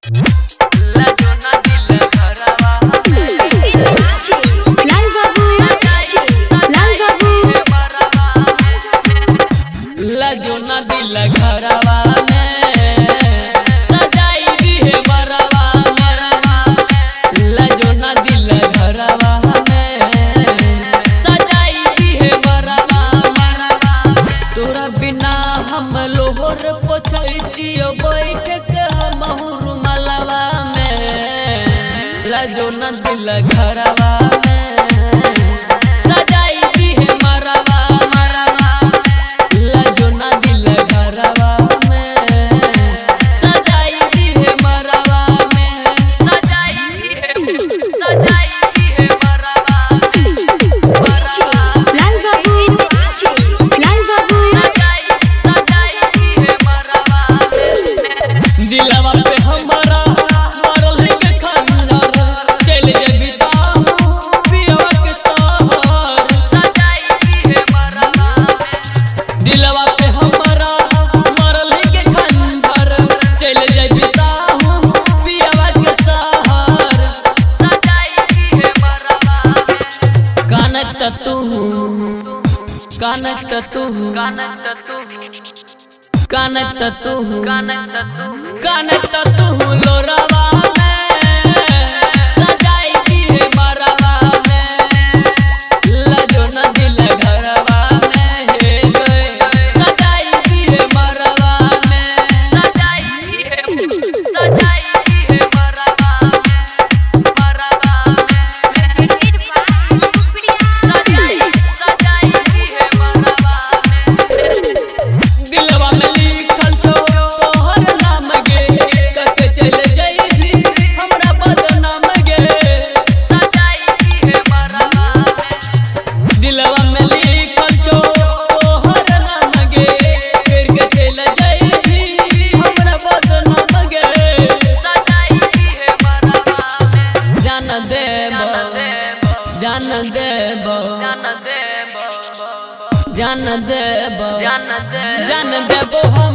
लजो न दिल घरवा में सजाई दी है मरवा में। लजो न दिल घरवा में सजाई दी है मरवा में। तोरा बिना हम लोहर पोछई जियो बैठ के हम रुमालवा में। लजो न दिल घरवा में सजाई दी है मरवा। लजो न दिल घरवा में सजाई दी है मरवा में। सजाई दी है मरवा में। लाल बाबू सजाई दी है मरवा में। दिलवा पे हमारा मरल है के खंजर चल जेबी पियवा के सहर। सजाई दी है मरवा में। दिलवा पे हमारा मरल है के खंजर चल जेबी पियवा के सहर। सजाई दी है मरवा में। कानत तू कानत तू कानत तू कानत तू कानत तू लोरवा में सजाई दी है मरवा में। लजो न दिल घरवा में हे गए सजाई दी है मरवा में। सजाई दी है मरवा में। मरवा में सजाई दी है मरवा में। दिलवा में लिखल छो तोहर नाम गे तक चल जइबी हमरा बदनाम गे। सजाई दी है मरवा में। दिलवा में लिखल छो तोहर नाम गे फिर के चल जइबी हमरा बदनाम गे। सजाई दी है मरवा में। जान देबो जान देबो जान देबो जान देबो हम